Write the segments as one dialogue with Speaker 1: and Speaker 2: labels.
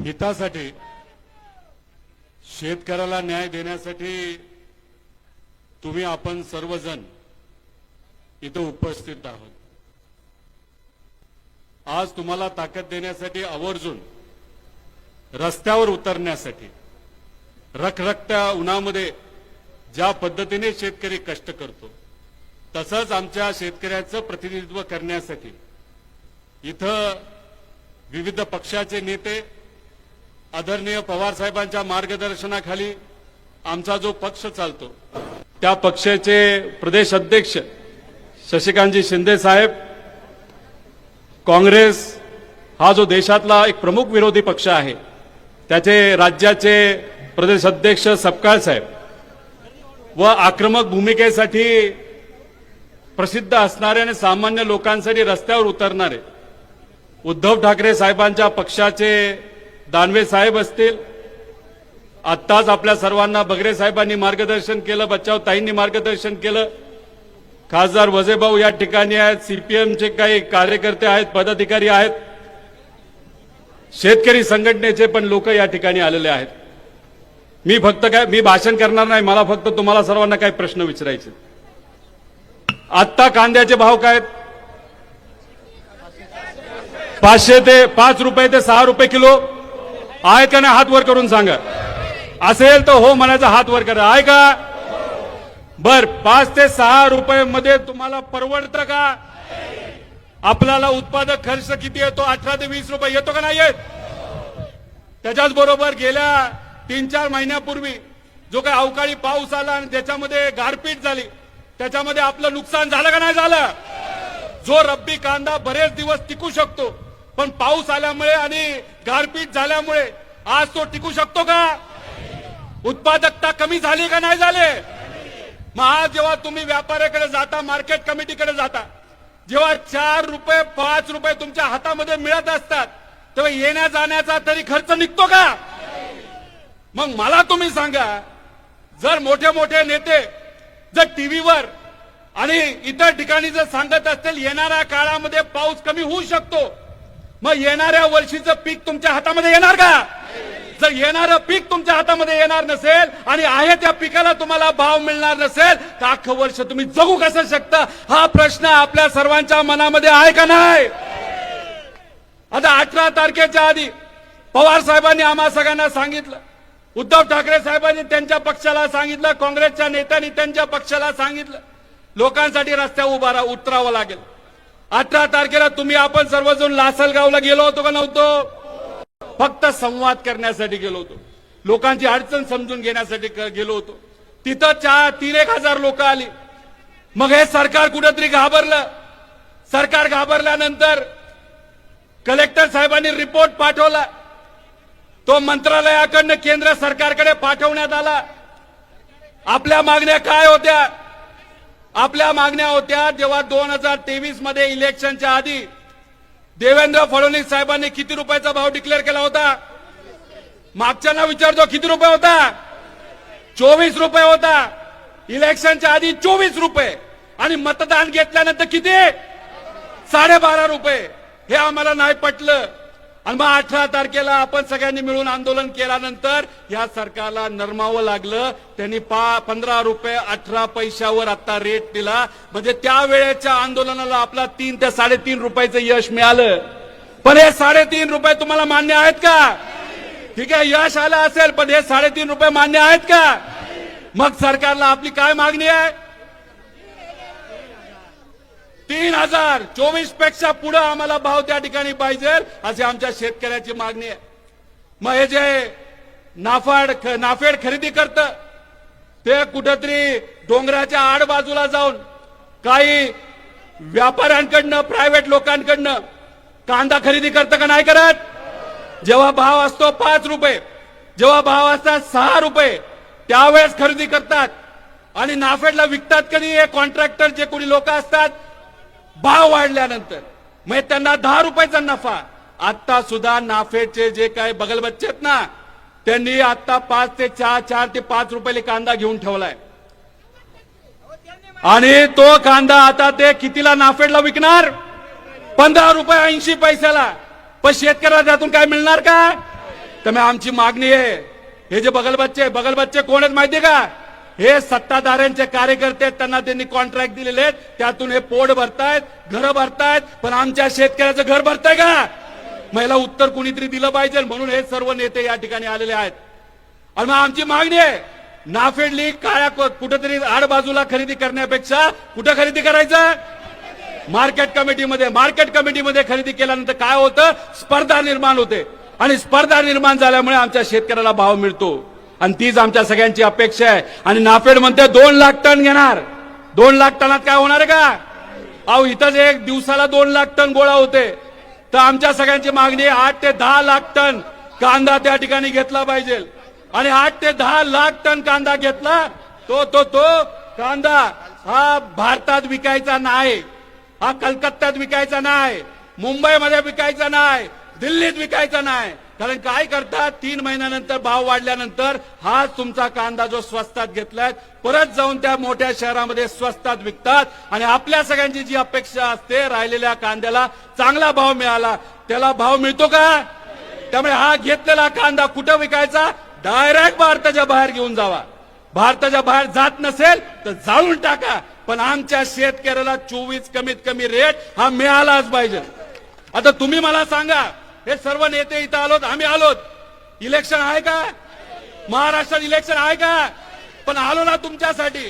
Speaker 1: हितासाठी शेतकऱ्याला न्याय देण्यासाठी तुम्ही आपण सर्वजण इथं उपस्थित आहोत। आज तुम्हाला ताकद देण्यासाठी आवर्जून रस्त्यावर उतरण्यासाठी रखरखत्या उन्हामध्ये ज्या पद्धतीने शेतकरी कष्ट करतो तसंच आमच्या शेतकऱ्याचं प्रतिनिधित्व करण्यासाठी इथं विविध पक्षाचे नेते आदरणीय पवार साहेबांच्या मार्गदर्शनाखाली आमचा जो पक्ष चालतो त्या पक्षाचे प्रदेश अध्यक्ष शशिकांतजी शिंदे साहेब, काँग्रेस हा जो देशातला एक प्रमुख विरोधी पक्ष आहे त्याचे राज्याचे प्रदेश अध्यक्ष सपकाळ साहेब व आक्रमक भूमिकेसाठी प्रसिद्ध असणारे आणि सामान्य लोकांसाठी रस्त्यावर उतरणारे उद्धव ठाकरे साहेबांच्या पक्षाचे दानवे साहेब असतील, आत्ताच आपल्या सर्वांना बगरे साहेबांनी मार्गदर्शन केलं, बच्चाव ताईंनी मार्गदर्शन केलं, खासदार वजेभाऊ या ठिकाणी आहेत, सीपीएमचे काही कार्यकर्ते आहेत, पदाधिकारी आहेत, शेतकरी संघटनेचे पण लोक या ठिकाणी आलेले आहेत। मी भाषण करणार नाही, मला फक्त तुम्हाला सर्वांना काही प्रश्न विचारायचे। आत्ता कांद्याचे भाव काय आहेत? 5 रुपये ते 6 रुपये किलो आहे का नाही? हात वर करून सांगा। असेल तर हो म्हणायचा, हात वर करा। आहे का? बर, 5 ते 6 रुपये मध्ये तुम्हाला परवडतं का? आपल्याला उत्पादक खर्च किती येतो? 18 ते 20 रुपये येतो का नाही येत? त्याच्याच बरोबर गेल्या 3-4 महिन्यापूर्वी जो काही अवकाळी पाऊस आला आणि त्याच्यामध्ये गारपीट झाली त्याच्यामध्ये आपलं नुकसान झालं का नाही झालं? जो रब्बी कांदा बरेच दिवस टिकू शकतो पण पाऊस आल्यामुळे आणि गारपीट झाल्यामुळे आज तो टिकू शकतो का? उत्पादकता कमी झाली का नाही झाली? मग आज जेव्हा तुम्ही व्यापाऱ्याकडे जाता, मार्केट कमिटीकडे जाता, जेव्हा 4 रुपये 5 रुपये तुमच्या हातामध्ये मिळत असतात तेव्हा येण्या जाण्याचा तरी खर्च निघतो का? मग मला तुम्ही सांगा, जर मोठे मोठे नेते जर टीव्हीवर आणि इतर ठिकाणी जर सांगत असतील येणाऱ्या काळामध्ये पाऊस कमी होऊ शकतो, मग येणाऱ्या वर्षीचं पीक तुमच्या हातामध्ये येणार का? जर येणारं पीक तुमच्या हातामध्ये येणार नसेल आणि आहे त्या पिकाला तुम्हाला भाव मिळणार नसेल तर अख्खं वर्ष तुम्ही जगू कसं शकता? हा प्रश्न आपल्या सर्वांच्या मनामध्ये आहे का नाही? आता 18 तारखेच्या आधी पवार साहेबांनी आम्हा सगळ्यांना सांगितलं, उद्धव ठाकरे साहेबांनी त्यांच्या पक्षाला सांगितलं, काँग्रेसच्या नेत्यांनी त्यांच्या पक्षाला सांगितलं, लोकांसाठी रस्त्यावर उतरावं लागेल। 18 तारखेला तुम्ही आपण सर्वजण लासलगावला गेलो होतो का नव्हतो? फक्त संवाद करण्यासाठी गेलो होतो, लोकांची अडचण समजून घेण्यासाठी गेलो होतो। तिथं 3-1 हजार लोक आली। मग हे सरकार कुठेतरी घाबरलं। सरकार घाबरल्यानंतर कलेक्टर साहेबांनी रिपोर्ट पाठवला, तो मंत्रालयाकडनं केंद्र सरकारकडे पाठवण्यात आला। आपल्या मागण्या काय होत्या? आपल्या मागण्या होत्या, जेव्हा 2023 मध्ये इलेक्शनच्या आधी देवेंद्र फडणवीस साहेबांनी किती रुपयाचा भाव डिक्लेअर केला होता? मागच्यांना विचारतो, किती रुपये होता? 24 रुपये होता। इलेक्शनच्या आधी 24 रुपये आणि मतदान घेतल्यानंतर किती? 12.5 रुपये। हे आम्हाला नाही पटलं आणि मग 18 तारखेला आपण सगळ्यांनी मिळून आंदोलन केल्यानंतर या सरकारला नरमावं लागलं। त्यांनी 15 रुपये 18 पैशावर आता रेट दिला, म्हणजे त्यावेळेच्या आंदोलनाला आपला 3 ते 3.5 रुपयाचं यश मिळालं। पण हे 3.5 रुपये तुम्हाला मान्य आहेत का? ठीक आहे, यश आलं असेल, पण हे 3.5 रुपये मान्य आहेत का? मग सरकारला आपली काय मागणी आहे? 3000 24 पेक्षा पुढे आम्हाला भाव त्या ठिकाणी पाहिजे अशी आमच्या शेतकऱ्याची मागणी आहे। मग हे जे नाफेड खरेदी करतं ते कुठेतरी डोंगराच्या आड बाजूला जाऊन काही व्यापाऱ्यांकडनं, प्रायव्हेट लोकांकडनं कांदा खरेदी करतं का नाही करत? जेव्हा भाव असतो 5 रुपये, जेव्हा भाव असतात 6 रुपये त्यावेळेस खरेदी करतात आणि नाफेडला विकतात कधी? हे कॉन्ट्रॅक्टर जे कोणी लोक असतात, भाव वाढल्यानंतर मग त्यांना 10 रुपयाचा नफा। आता सुद्धा नाफेडचे जे काही बगलबच्चे आहेत ना, त्यांनी आता 4 ते 5 रुपये कांदा घेऊन ठेवलाय आणि तो कांदा आता ते कितीला नाफेडला विकणार? 15 रुपये 80 पैशाला। पण शेतकऱ्याला त्यातून काय मिळणार का? त्यामुळे आमची मागणी आहे, हे जे बगलबच्चे कोण आहेत माहितीये का? हे सत्ताधाऱ्यांचे कार्यकर्ते आहेत, त्यांना त्यांनी कॉन्ट्रॅक्ट दिलेले आहेत, त्यातून हे पोट भरतायत, घरं भरतायत, पण आमच्या शेतकऱ्याचं घर भरताय का? मला उत्तर कुणीतरी दिलं पाहिजे, म्हणून हे सर्व नेते या ठिकाणी आलेले आहेत. आणि मग आमची मागणी आहे, नाफेड लीग काळ्या कुठेतरी आड बाजूला खरेदी करण्यापेक्षा कुठं खरेदी करायचं? मार्केट कमिटीमध्ये खरेदी केल्यानंतर काय होतं? स्पर्धा निर्माण होते, आणि स्पर्धा निर्माण झाल्यामुळे आमच्या शेतकऱ्याला भाव मिळतो, आणि तीच आमच्या सगळ्यांची अपेक्षा आहे. आणि नाफेड म्हणते 2 लाख टन घेणार. 2 लाख टनात काय होणार आहे का? अहो इथंच एक दिवसाला 2 लाख टन गोळा होते. तर आमच्या सगळ्यांची मागणी 8 ते 10 लाख टन कांदा त्या ठिकाणी घेतला पाहिजे. आणि 8 ते 10 लाख टन कांदा घेतला तो कांदा हा भारतात विकायचा नाही, हा कलकत्त्यात विकायचा नाही, मुंबईमध्ये विकायचा नाही, दिल्लीत विकायचा नाही. कारण काय करतात, 3 महिन्यानंतर भाव वाढल्यानंतर हा तुमचा कांदा जो स्वस्तात घेतलाय परत जाऊन त्या मोठ्या शहरामध्ये स्वस्तात विकतात. आणि आपल्या सगळ्यांची जी अपेक्षा असते राहिलेल्या कांद्याला चांगला भाव मिळाला, त्याला भाव मिळतो का? त्यामुळे हा घेतलेला कांदा कुठं विकायचा? डायरेक्ट भारताच्या बाहेर घेऊन जावा. भारताच्या बाहेर जात नसेल तर जाळून टाका, पण आमच्या शेतकऱ्याला 24 कमीत कमी रेट हा मिळालाच पाहिजे. आता तुम्ही मला सांगा, हे सर्व नेते इथं आलोत, आम्ही आलोत, इलेक्शन आहे का? महाराष्ट्रात इलेक्शन आहे का? पण आलो ना तुमच्यासाठी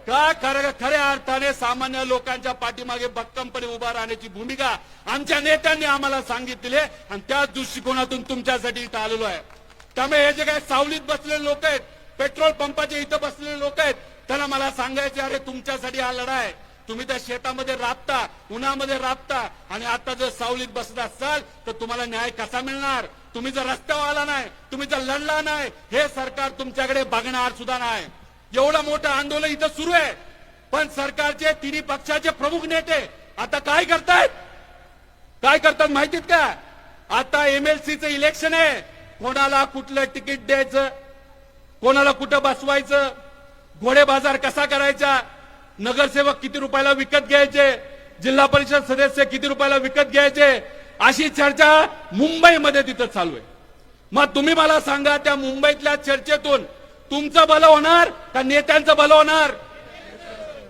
Speaker 1: का? खऱ्या अर्थाने सामान्य लोकांच्या पाठीमागे भक्कमपणे उभा राहण्याची भूमिका आमच्या नेत्यांनी आम्हाला सांगितली आहे, आणि त्याच दृष्टिकोनातून तुमच्यासाठी इथं आलेलो आहे. त्यामुळे हे जे काही सावलीत बसलेले लोक आहेत, पेट्रोल पंपाच्या इथं बसलेले लोक आहेत, त्यांना मला सांगायचे, अरे तुमच्यासाठी हा लढा आहे. तुम्ही त्या शेतामध्ये राबता, उन्हामध्ये राबता, आणि आता जर सावलीत बसत असाल तर तुम्हाला न्याय कसा मिळणार? तुम्ही जर रस्त्यावर आला नाही, तुम्ही जर लढला नाही, हे सरकार तुमच्याकडे बघणार सुद्धा नाही. एवढं मोठं आंदोलन इथं सुरू आहे, पण सरकारचे तिन्ही पक्षाचे प्रमुख नेते आता काय करतात माहितीत का? आता MLCचं इलेक्शन आहे, कोणाला कुठलं तिकीट द्यायचं, कोणाला कुठं बसवायचं, घोडे बाजार कसा करायचा, नगरसेवक किती रुपयाला विकत घ्यायचे, जिल्हा परिषद सदस्य किती रुपयाला विकत घ्यायचे, अशी चर्चा मुंबईमध्ये तिथं चालू आहे. मग तुम्ही मला सांगा, त्या मुंबईतल्या चर्चेतून तुमचं भलं होणार का नेत्यांचं भलं होणार?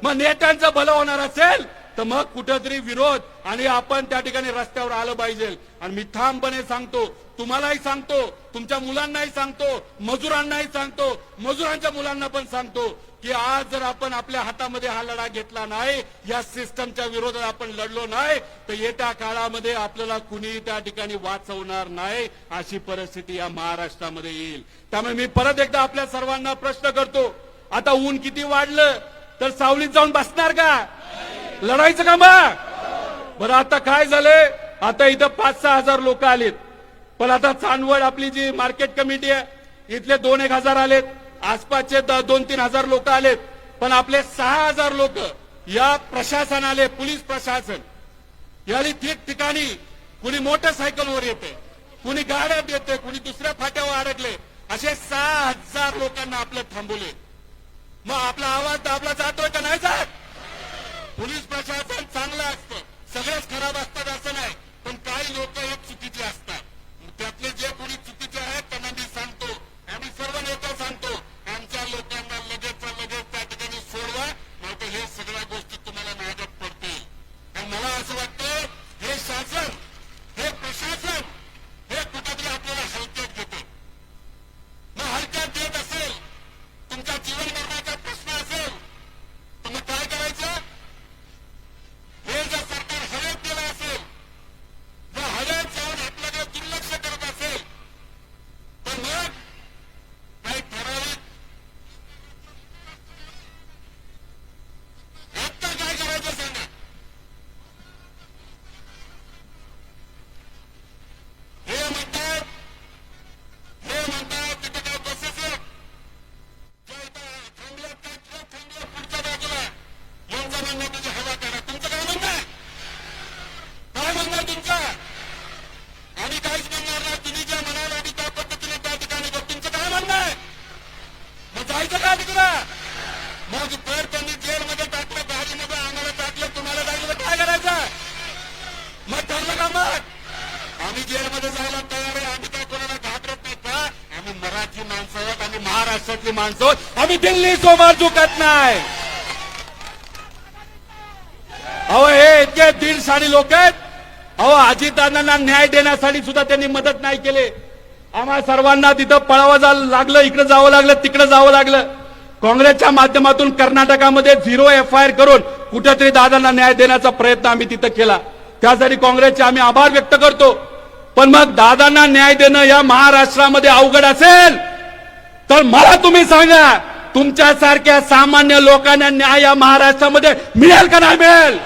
Speaker 1: मग नेत्यांचं भलं होणार असेल तर मग कुठेतरी विरोध आणि आपण त्या ठिकाणी रस्त्यावर आलं पाहिजे. आणि मी ठामपणे सांगतो, तुम्हालाही सांगतो, तुमच्या मुलांनाही सांगतो, मजुरांनाही सांगतो, मजुरांच्या मुलांना पण सांगतो की आज जर आपण आपल्या हातामध्ये हा लढा घेतला नाही, या सिस्टमच्या विरोधात आपण लढलो नाही, तर येत्या काळामध्ये आपल्याला कुणी त्या ठिकाणी वाचवणार नाही, अशी परिस्थिती या महाराष्ट्रामध्ये येईल. त्यामुळे मी परत एकदा आपल्या सर्वांना प्रश्न करतो, आता ऊन किती वाढलं तर सावलीत जाऊन बसणार का? लढायचं का मग? बरं आता काय झालंय, आता इथं 5-6 हजार लोक आलेत, पण आता चांदवड आपली जी मार्केट कमिटी आहे इथले 2-1 हजार आलेत, आसपासचे 2-3 हजार लोक आलेत, पण आपले 6 हजार लोक या प्रशासन आले, पोलीस प्रशासन याली ठिकठिकाणी, कुणी मोटरसायकलवर येते, कुणी गाड्यात येते, कुणी दुसऱ्या फाट्यावर अडकले, असे 6,000 लोकांना आपलं थांबवले. मग आपला आवाज दाबला जातोय का नाही जात? पोलीस प्रशासन चांगलं असतं, सगळेच खराब असतात असं नाही, पण काही लोक हे चुकीचे असतात. त्यातले जे कोणी चुकीचे आहेत त्यांना मी सांगतो, आम्ही सर्व नेते सांगतो, आमच्या लोकांना लगेच त्या ठिकाणी सोडवा, नाहीतर हे सगळ्या गोष्टी तुम्हाला मागत पडतील. आणि मला असं वाटतं हे शासन, हे प्रशासन हे कुठेतरी आपल्याला हलक्यात घेते. मग हलक्यात घेत असेल, तुमचा जीवन मरणाचा प्रश्न असेल माणसं आहोत, आम्ही महाराष्ट्रातली माणसं आहोत, आम्ही दिल्ली सोबत झुकत नाही. अहो हे इतके दीडशाणी लोक आहेत. अहो अजितदादांना न्याय देण्यासाठी सुद्धा त्यांनी मदत नाही केली. आम्हा सर्वांना तिथं पळावं लागलं, इकडे जावं लागलं, तिकडे जावं लागलं. काँग्रेसच्या माध्यमातून कर्नाटकामध्ये 0 FIR करून कुठेतरी दादांना न्याय देण्याचा प्रयत्न आम्ही तिथं केला. त्यासाठी काँग्रेसचे आम्ही आभार व्यक्त करतो. पण मग दादांना न्याय देणं या महाराष्ट्रामध्ये अवघड असेल तर मला तुम्ही सांगा, तुमच्यासारख्या सामान्य लोकांना न्याय या महाराष्ट्रामध्ये मिळेल का नाही मिळेल?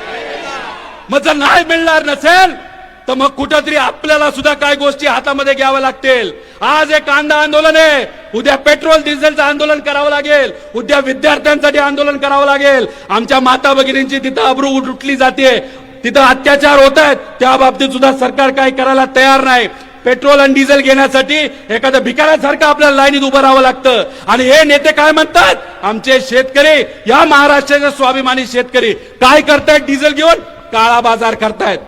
Speaker 1: मग जर नाही मिळणार नसेल तर मग कुठेतरी आपल्याला सुद्धा काही गोष्टी हातामध्ये घ्याव्या लागतील. आज एक कांदा आंदोलन आहे, उद्या पेट्रोल डिझेलचं आंदोलन करावं लागेल, उद्या विद्यार्थ्यांसाठी आंदोलन करावं लागेल. आमच्या माता भगिनींची तिथं अब्रू उठली जाते, तिथं अत्याचार होत आहेत, त्या बाबतीत सुद्धा सरकार काही करायला तयार नाही. पेट्रोल आणि डिझेल घेण्यासाठी एखाद्या भिकाऱ्यासारखं आपल्याला लाईनीत उभं राहावं लागतं. आणि हे नेते काय म्हणतात, आमचे शेतकरी, या महाराष्ट्राचे स्वाभिमानी शेतकरी काय करतायत, डिझेल घेऊन काळा बाजार करतायत.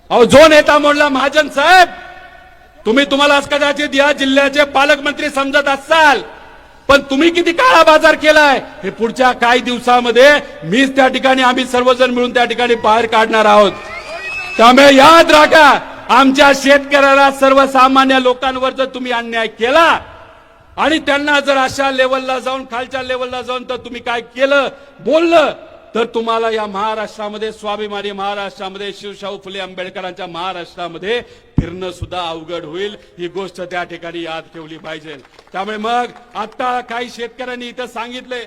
Speaker 1: अहो जो नेता म्हणला महाजन साहेब, तुम्हाला कदाचित या जिल्ह्याचे पालकमंत्री समजत असाल, पण तुम्ही किती काळा बाजार केलाय हे पुढच्या काही दिवसामध्ये मीच त्या ठिकाणी, आम्ही सर्वजण मिळून त्या ठिकाणी बाहेर काढणार आहोत. त्यामुळे याद राखा, आमच्या शेतकऱ्याला, सर्वसामान्य लोकांवर जर तुम्ही अन्याय केला आणि त्यांना जर अशा लेवलला जाऊन, खालच्या लेवलला जाऊन तर तुम्ही काय केलं, बोललं, तर तुम्हाला या महाराष्ट्रामध्ये, स्वाभिमानी महाराष्ट्रामध्ये, शिवशाहू फुले आंबेडकरांच्या महाराष्ट्रामध्ये फिरणं सुद्धा अवघड होईल. ही गोष्ट त्या ठिकाणी याद ठेवली पाहिजे. त्यामुळे मग आता काही शेतकऱ्यांनी इथं सांगितले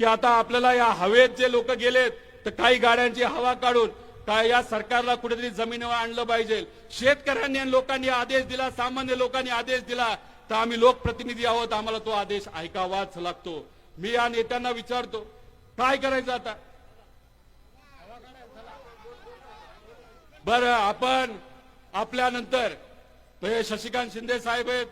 Speaker 1: की आता आपल्याला या हवेत जे लोक गेलेत तर काही गाड्यांची हवा काढून काय या सरकारला कुठेतरी जमिनीवर आणलं पाहिजे. शेतकऱ्यांनी आणि लोकांनी आदेश दिला, सामान्य लोकांनी आदेश दिला, तर आम्ही लोकप्रतिनिधी आहोत, आम्हाला तो आदेश ऐकावाच लागतो. मी या नेत्यांना विचारतो, काय करायचं आता? बरं, आपण आपल्यानंतर हे शशिकांत शिंदे साहेब आहेत,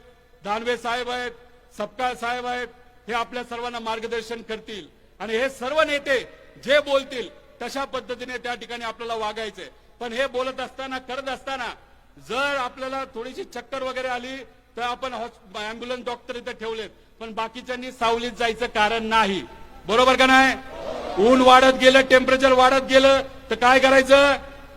Speaker 1: दानवे साहेब आहेत, सपकाळ साहेब आहेत, हे आपल्या सर्वांना मार्गदर्शन करतील आणि हे सर्व नेते जे बोलतील तशा पद्धतीने त्या ठिकाणी आपल्याला वागायचंय. पण हे बोलत असताना, करत असताना जर आपल्याला थोडीशी चक्कर वगैरे आली तर आपण अँब्युलन्स डॉक्टर इथे ठेवलेत, पण बाकीच्यांनी सावलीत जायचं कारण नाही. बरोबर का नाही? ऊन वाढत गेलं, टेम्परेचर वाढत गेलं तर काय करायचं?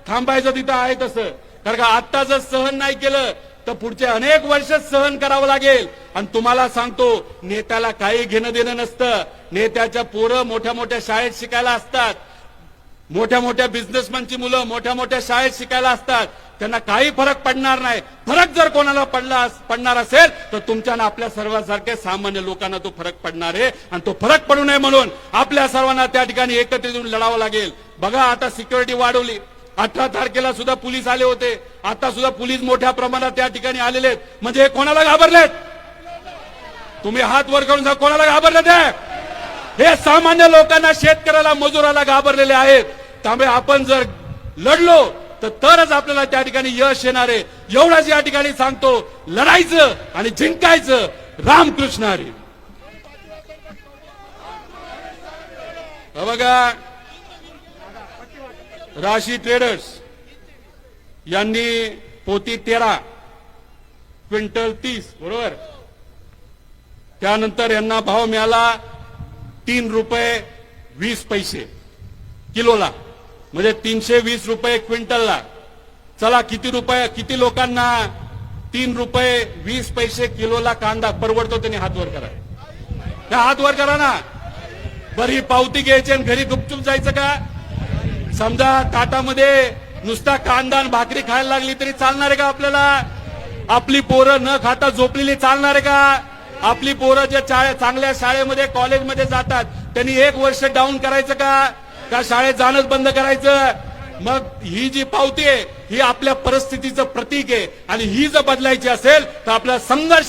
Speaker 1: थांबायचं तिथं आहे तसं. कारण का आता जर सहन नाही केलं तर पुढचे अनेक वर्ष सहन करावं लागेल. आणि तुम्हाला सांगतो, नेत्याला काही घेणं देणं नसतं. नेत्याच्या पोरं मोठ्या मोठ्या शाळेत शिकायला असतात, मोठ्या मोठ्या बिझनेसमॅनची मुलं मोठ्या मोठ्या शाळेत शिकायला असतात, त्यांना काही फरक पडणार नाही. फरक जर कोणाला पडणार असेल तर तुमच्या आणि आपल्या सर्वांसारख्या सामान्य लोकांना तो फरक पडणार आहे. आणि तो फरक पडू नये म्हणून आपल्या सर्वांना त्या ठिकाणी एकत्रित येऊन लढावं लागेल. बघा, आता सिक्युरिटी वाढवली. 18 तारखेला सुद्धा पोलीस आले होते, आता सुद्धा पोलीस मोठ्या प्रमाणात त्या ठिकाणी आलेले आहेत. म्हणजे कोणाला घाबरलेत? तुम्ही हात वर करून सांगा, कोणाला घाबरलेत? हे सामान्य लोकांना, शेतकऱ्याला, मजुराला घाबरलेले आहेत. त्यामुळे आपण जर लढलो तर तरच आपल्याला त्या ठिकाणी यश येणार आहे. एवढंच या ठिकाणी सांगतो, लढायचं आणि जिंकायचं. रामकृष्ण हरी. बघा, राशी ट्रेडर्स यांनी पोती 13, क्विंटल 30, बरोबर. त्यानंतर यांना भाव मिळाला ₹3.20 किलोला, म्हणजे 320 रुपये क्विंटलला. चला, किती लोकांना ₹3.20 किलोला कांदा परवडतो? त्यांनी हात वर करा, त्या हात वर करा ना. बरं, ही पावती घ्यायची आणि घरी गुपचूप जायचं का? समजा ताटामध्ये नुसता कांदा आणि भाकरी खायला लागली तरी चालणार आहे का आपल्याला? आपली पोरं न खाता झोपलेली चालणार आहे का? आपली पोरं जे चांगल्या शाळेमध्ये, कॉलेजमध्ये जातात त्यांनी 1 वर्ष डाऊन करायचं का शाळेत जाणंच बंद करायचं? मग ही जी पावती आहे ही आपल्या परिस्थितीचं प्रतीक आहे आणि ही जर बदलायची असेल तर आपल्याला संघर्ष